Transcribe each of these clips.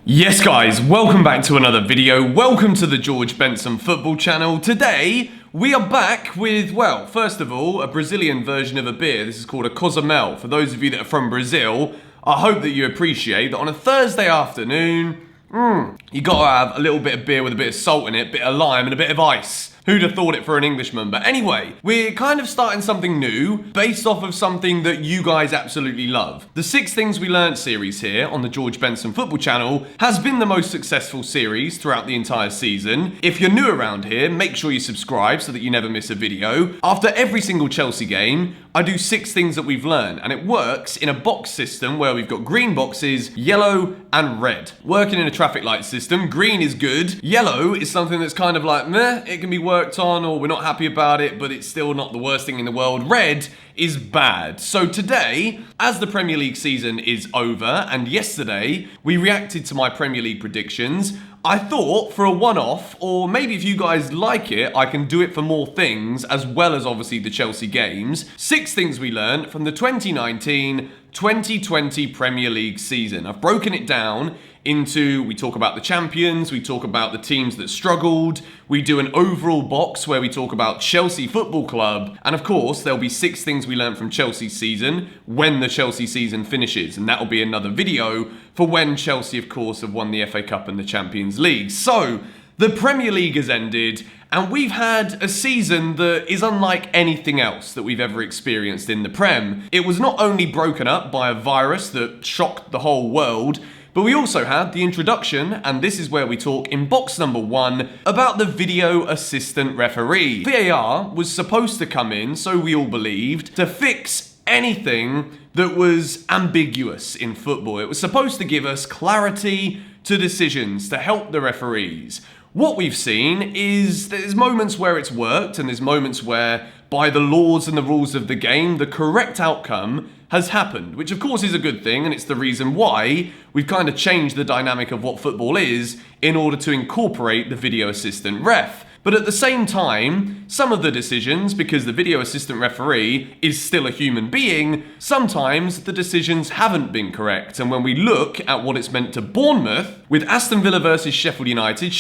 Yes guys, welcome back to another video. Welcome to the George Benson Football Channel. Today, we are back with, well, first of all, a Brazilian version of a beer. This is called a Cozumel. For those of you that are from Brazil, I hope that you appreciate that on a Thursday afternoon, you gotta have a little bit of beer with a bit of salt in it, a bit of lime and a bit of ice. Who'd have thought it for an Englishman? But anyway, we're kind of starting something new based off of something that you guys absolutely love. The 6 Things We Learned series here on the George Benson Football Channel has been the most successful series throughout the entire season. If you're new around here, make sure you subscribe so that you never miss a video. After every single Chelsea game, I do 6 things that we've learned, and it works in a box system where we've got green boxes, yellow and red. Working in a traffic light system, green is good, yellow is something that's kind of like meh, it can be worked on or we're not happy about it, but it's still not the worst thing in the world. Red is bad. So today, as the Premier League season is over, and yesterday we reacted to my Premier League predictions, I thought for a one-off, or maybe if you guys like it, I can do it for more things, as well as obviously the Chelsea games. 6 things we learned from the 2019-2020 Premier League season. I've broken it down into, we talk about the champions, we talk about the teams that struggled, we do an overall box where we talk about Chelsea Football Club, and of course there'll be 6 things we learned from Chelsea's season when the Chelsea season finishes, and that'll be another video for when Chelsea of course have won the FA Cup and the Champions League. So, the Premier League has ended, and we've had a season that is unlike anything else that we've ever experienced in the Prem. It was not only broken up by a virus that shocked the whole world, but we also had the introduction, and this is where we talk in box number 1, about the video assistant referee. VAR was supposed to come in, so we all believed, to fix anything that was ambiguous in football. It was supposed to give us clarity to decisions, to help the referees. What we've seen is there's moments where it's worked, and there's moments where, by the laws and the rules of the game, the correct outcome has happened, which of course is a good thing, and it's the reason why we've kind of changed the dynamic of what football is in order to incorporate the video assistant ref. But at the same time, some of the decisions, because the video assistant referee is still a human being, sometimes the decisions haven't been correct. And when we look at what it's meant to Bournemouth, with Aston Villa versus Sheffield United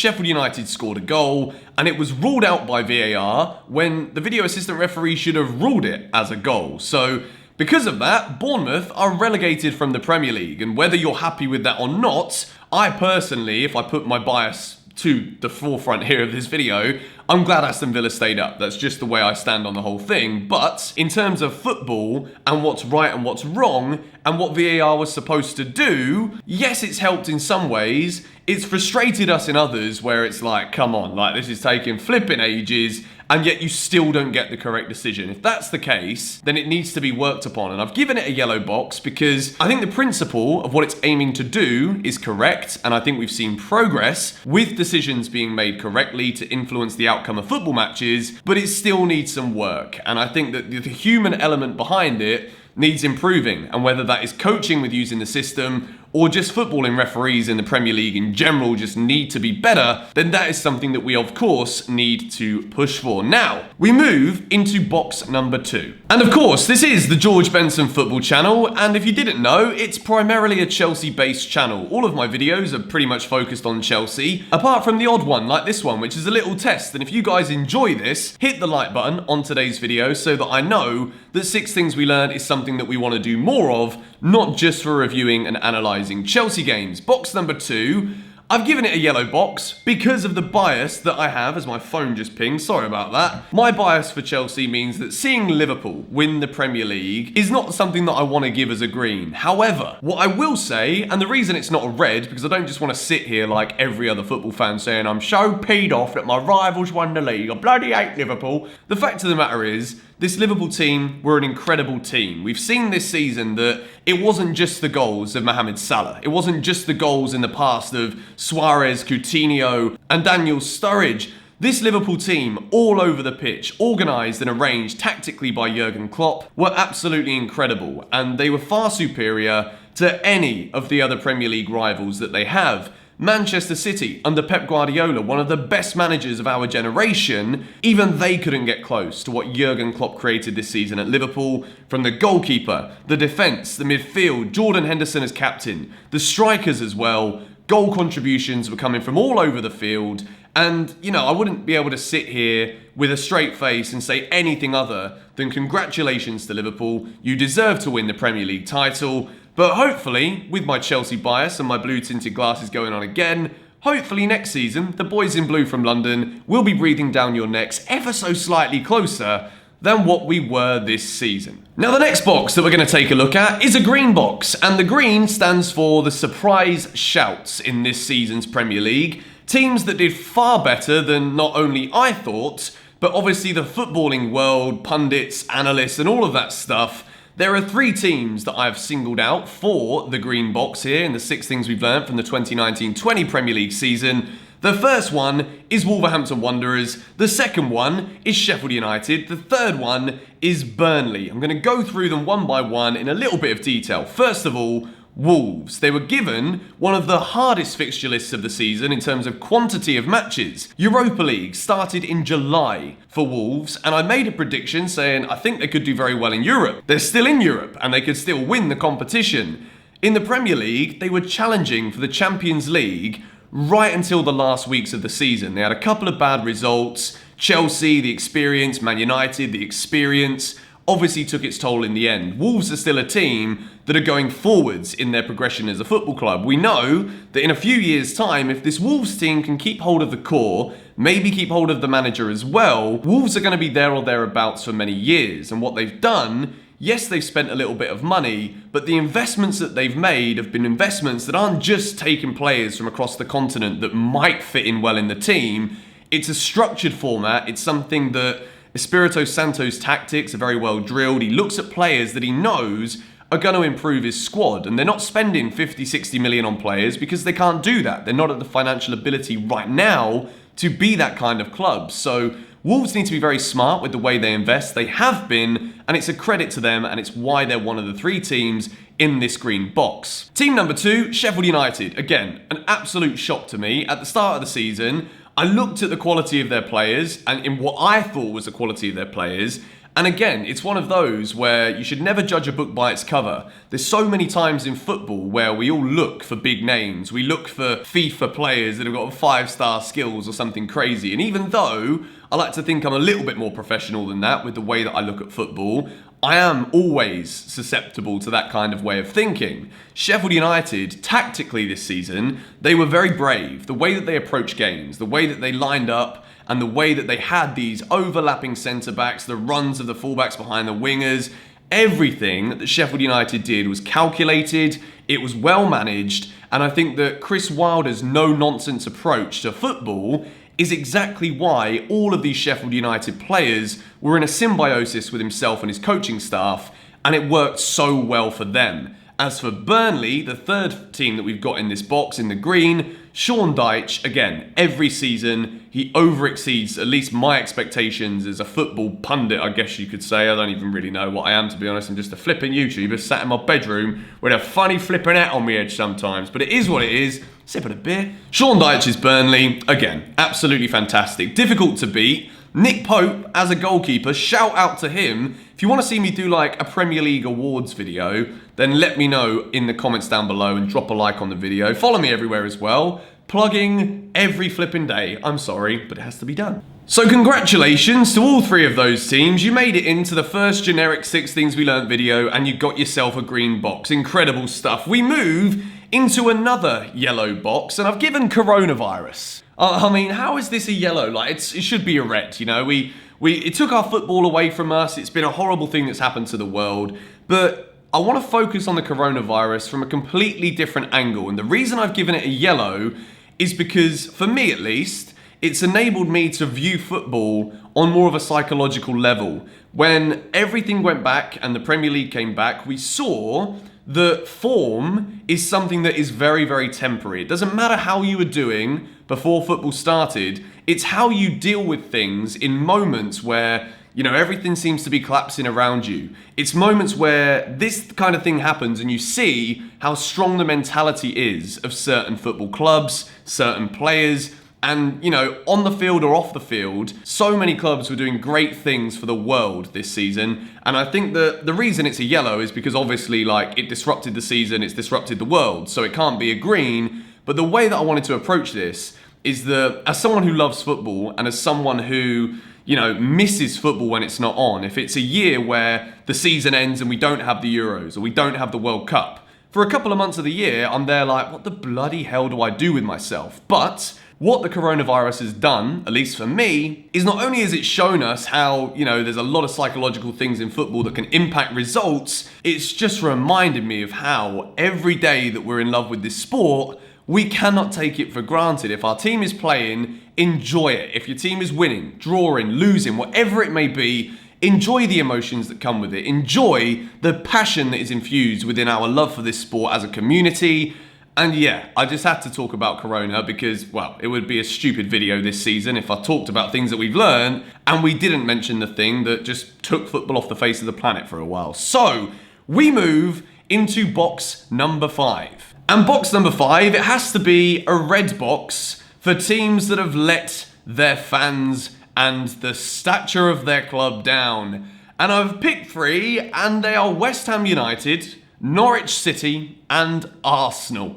scored a goal, and it was ruled out by VAR when the video assistant referee should have ruled it as a goal. So, because of that, Bournemouth are relegated from the Premier League, and whether you're happy with that or not, I personally, if I put my bias to the forefront here of this video, I'm glad Aston Villa stayed up. That's just the way I stand on the whole thing. But in terms of football and what's right and what's wrong and what VAR was supposed to do, yes, it's helped in some ways. It's frustrated us in others where it's like, come on, like this is taking flipping ages, and yet you still don't get the correct decision. If that's the case, then it needs to be worked upon. And I've given it a yellow box because I think the principle of what it's aiming to do is correct, and I think we've seen progress with decisions being made correctly to influence the outcome of football matches, but it still needs some work. And I think that the human element behind it needs improving, and whether that is coaching with using the system or just footballing referees in the Premier League in general just need to be better, then that is something that we of course need to push for. Now, we move into box number 2. And of course, this is the George Benson Football Channel, and if you didn't know, it's primarily a Chelsea-based channel. All of my videos are pretty much focused on Chelsea, apart from the odd one like this one, which is a little test. And if you guys enjoy this, hit the like button on today's video so that I know that 6 Things We Learned is something that we want to do more of, not just for reviewing and analysing Chelsea games. Box number 2, I've given it a yellow box because of the bias that I have, as my phone just pinged, sorry about that. My bias for Chelsea means that seeing Liverpool win the Premier League is not something that I want to give as a green. However, what I will say, and the reason it's not a red, because I don't just want to sit here like every other football fan saying I'm so peed off that my rivals won the league, I bloody hate Liverpool. The fact of the matter is, this Liverpool team were an incredible team. We've seen this season that it wasn't just the goals of Mohamed Salah. It wasn't just the goals in the past of Suarez, Coutinho, and Daniel Sturridge. This Liverpool team, all over the pitch, organised and arranged tactically by Jurgen Klopp, were absolutely incredible, and they were far superior to any of the other Premier League rivals that they have. Manchester City, under Pep Guardiola, one of the best managers of our generation, even they couldn't get close to what Jurgen Klopp created this season at Liverpool. From the goalkeeper, the defence, the midfield, Jordan Henderson as captain, the strikers as well. Goal contributions were coming from all over the field. And, I wouldn't be able to sit here with a straight face and say anything other than congratulations to Liverpool. You deserve to win the Premier League title. But hopefully, with my Chelsea bias and my blue-tinted glasses going on again, hopefully next season, the boys in blue from London will be breathing down your necks ever so slightly closer than what we were this season. Now, the next box that we're going to take a look at is a green box, and the green stands for the surprise shouts in this season's Premier League. Teams that did far better than not only I thought, but obviously the footballing world, pundits, analysts, and all of that stuff. There are 3 teams that I've singled out for the green box here in the 6 things we've learned from the 2019-20 Premier League season. The first one is Wolverhampton Wanderers, the second one is Sheffield United, the third one is Burnley. I'm going to go through them one by one in a little bit of detail. First of all, Wolves. They were given one of the hardest fixture lists of the season in terms of quantity of matches. Europa League started in July for Wolves, and I made a prediction saying I think they could do very well in Europe. They're still in Europe, and they could still win the competition. In the Premier League, they were challenging for the Champions League right until the last weeks of the season. They had a couple of bad results. Chelsea, the experience, Man United, the experience, obviously took its toll in the end. Wolves are still a team that are going forwards in their progression as a football club. We know that in a few years' time, if this Wolves team can keep hold of the core, maybe keep hold of the manager as well, Wolves are going to be there or thereabouts for many years. And what they've done, yes, they've spent a little bit of money, but the investments that they've made have been investments that aren't just taking players from across the continent that might fit in well in the team. It's a structured format. It's something that Espirito Santo's tactics are very well drilled. He looks at players that he knows are going to improve his squad, and they're not spending 50, 60 million on players because they can't do that. They're not at the financial ability right now to be that kind of club. So Wolves need to be very smart with the way they invest. They have been, and it's a credit to them, and it's why they're one of the 3 teams in this green box. Team number 2, Sheffield United. Again, an absolute shock to me. At the start of the season, I looked at the quality of their players and in what I thought was the quality of their players. And again, it's one of those where you should never judge a book by its cover. There's so many times in football where we all look for big names. We look for FIFA players that have got 5-star skills or something crazy. And even though I like to think I'm a little bit more professional than that with the way that I look at football, I am always susceptible to that kind of way of thinking. Sheffield United, tactically this season, they were very brave. The way that they approached games, the way that they lined up, and the way that they had these overlapping centre-backs, the runs of the fullbacks behind the wingers, everything that Sheffield United did was calculated, it was well managed, and I think that Chris Wilder's no-nonsense approach to football is exactly why all of these Sheffield United players were in a symbiosis with himself and his coaching staff, and it worked so well for them. As for Burnley, the third team that we've got in this box in the green, Sean Dyche, again, every season, he over-exceeds at least my expectations as a football pundit, I guess you could say. I don't even really know what I am, to be honest. I'm just a flipping YouTuber sat in my bedroom with a funny flipping hat on my edge sometimes. But it is what it is. Sipping a beer. Sean Dyche's Burnley, again, absolutely fantastic. Difficult to beat. Nick Pope, as a goalkeeper, shout out to him. If you want to see me do like a Premier League awards video, then let me know in the comments down below and drop a like on the video. Follow me everywhere as well. Plugging every flipping day. I'm sorry, but it has to be done. So congratulations to all 3 of those teams. You made it into the first generic 6 things we learnt video and you got yourself a green box. Incredible stuff. We move into another yellow box, and I've given coronavirus. I mean, how is this a yellow? Like, it should be a red, you know? It took our football away from us. It's been a horrible thing that's happened to the world. But I want to focus on the coronavirus from a completely different angle. And the reason I've given it a yellow is because, for me at least, it's enabled me to view football on more of a psychological level. When everything went back and the Premier League came back, we saw that form is something that is very, very temporary. It doesn't matter how you were doing before football started. It's how you deal with things in moments where, you know, everything seems to be collapsing around you. It's moments where this kind of thing happens and you see how strong the mentality is of certain football clubs, certain players. And, you know, on the field or off the field, so many clubs were doing great things for the world this season. And I think that the reason it's a yellow is because obviously, like, it disrupted the season, it's disrupted the world. So it can't be a green. But the way that I wanted to approach this is that as someone who loves football and as someone who, misses football when it's not on, if it's a year where the season ends and we don't have the Euros or we don't have the World Cup, for a couple of months of the year, I'm there like, what the bloody hell do I do with myself? But what the coronavirus has done, at least for me, is not only has it shown us how, there's a lot of psychological things in football that can impact results, it's just reminded me of how every day that we're in love with this sport, we cannot take it for granted. If our team is playing, enjoy it. If your team is winning, drawing, losing, whatever it may be, enjoy the emotions that come with it. Enjoy the passion that is infused within our love for this sport as a community. And yeah, I just had to talk about Corona because, well, it would be a stupid video this season if I talked about things that we've learned and we didn't mention the thing that just took football off the face of the planet for a while. So, we move into box number 5. And box number 5, it has to be a red box for teams that have let their fans and the stature of their club down. And I've picked 3, and they are West Ham United, Norwich City, and Arsenal.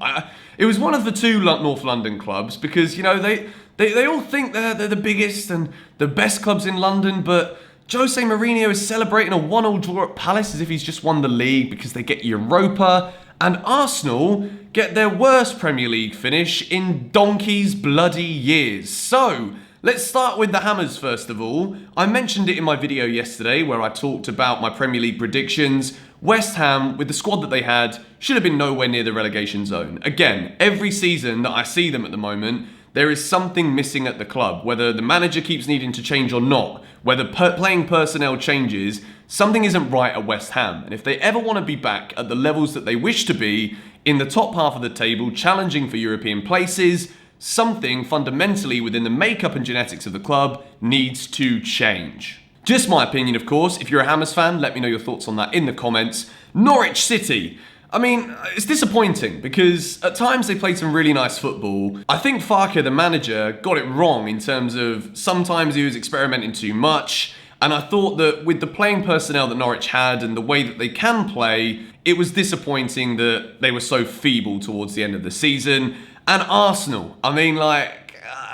It was one of the 2 North London clubs because, they all think they're the biggest and the best clubs in London, but Jose Mourinho is celebrating a 1-1 draw at Palace as if he's just won the league because they get Europa. And Arsenal get their worst Premier League finish in donkey's bloody years. So, let's start with the Hammers first of all. I mentioned it in my video yesterday where I talked about my Premier League predictions. West Ham, with the squad that they had, should have been nowhere near the relegation zone. Again, every season that I see them at the moment, there is something missing at the club. Whether the manager keeps needing to change or not, whether playing personnel changes, something isn't right at West Ham. And if they ever want to be back at the levels that they wish to be, in the top half of the table, challenging for European places, something fundamentally within the makeup and genetics of the club needs to change. Just my opinion, of course. If you're a Hammers fan, let me know your thoughts on that in the comments. Norwich City. I mean, it's disappointing because at times they played some really nice football. I think Farke, the manager, got it wrong in terms of sometimes he was experimenting too much. And I thought that with the playing personnel that Norwich had and the way that they can play, it was disappointing that they were so feeble towards the end of the season. And Arsenal, I mean,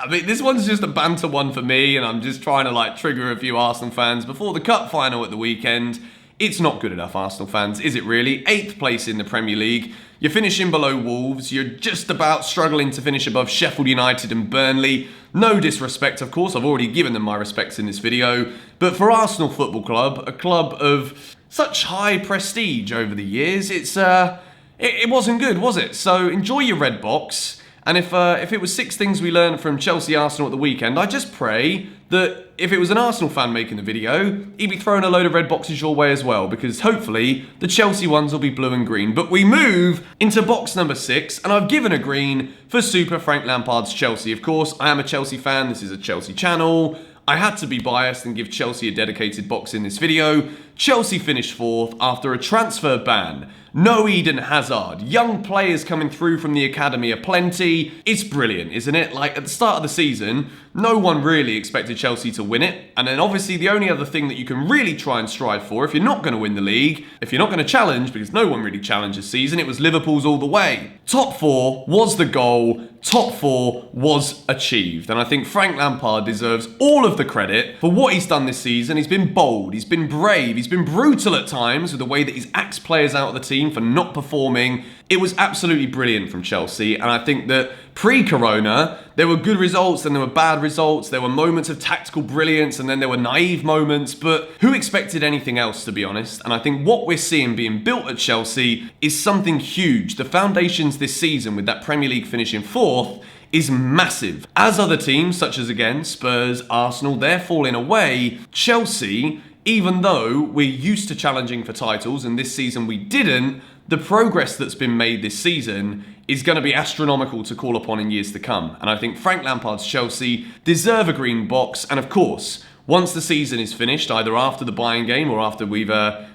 this one's just a banter one for me, and I'm just trying to trigger a few Arsenal fans before the cup final at the weekend. It's not good enough, Arsenal fans, is it really? 8th place in the Premier League. You're finishing below Wolves. You're just about struggling to finish above Sheffield United and Burnley. No disrespect, of course. I've already given them my respects in this video. But for Arsenal Football Club, a club of such high prestige over the years, it wasn't good, was it? So enjoy your red box. And if it was 6 things we learned from Chelsea Arsenal at the weekend, I just pray that if it was an Arsenal fan making the video, he'd be throwing a load of red boxes your way as well, because hopefully the Chelsea ones will be blue and green. But we move into box number 6, and I've given a green for Super Frank Lampard's Chelsea. Of course, I am a Chelsea fan. This is a Chelsea channel. I had to be biased and give Chelsea a dedicated box in this video. Chelsea finished 4th after a transfer ban. No Eden Hazard. Young players coming through from the academy aplenty. It's brilliant, isn't it? At the start of the season, no one really expected Chelsea to win it. And then obviously the only other thing that you can really try and strive for, if you're not going to win the league, if you're not going to challenge, because no one really challenged this season, it was Liverpool's all the way. Top 4 was the goal. Top 4 was achieved. And I think Frank Lampard deserves all of the credit for what he's done this season. He's been bold, he's been brave, he's been brutal at times with the way that he's axed players out of the team for not performing. It was absolutely brilliant from Chelsea, and I think that pre-corona, there were good results, then there were bad results, there were moments of tactical brilliance, and then there were naive moments, but who expected anything else, to be honest? And I think what we're seeing being built at Chelsea is something huge. The foundations this season, with that Premier League finishing 4th, is massive. As other teams, such as, again, Spurs, Arsenal, they're falling away, Chelsea, even though we're used to challenging for titles, and this season we didn't, the progress that's been made this season is going to be astronomical to call upon in years to come. And I think Frank Lampard's Chelsea deserve a green box. And of course, once the season is finished, either after the buying game or after we've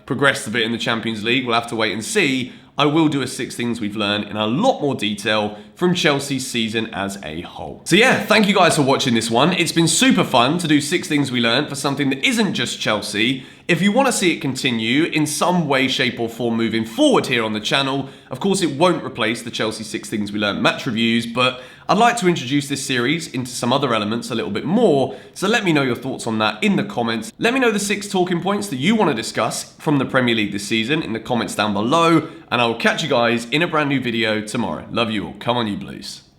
progressed a bit in the Champions League, we'll have to wait and see. I will do a 6 things we've learned in a lot more detail from Chelsea's season as a whole. So yeah, thank you guys for watching this one. It's been super fun to do 6 things we learned for something that isn't just Chelsea. If you want to see it continue in some way, shape or form moving forward here on the channel, of course it won't replace the Chelsea 6 things we learned match reviews, but I'd like to introduce this series into some other elements a little bit more, so let me know your thoughts on that in the comments. Let me know the 6 talking points that you want to discuss from the Premier League this season in the comments down below, and I will catch you guys in a brand new video tomorrow. Love you all. Come on you Blues.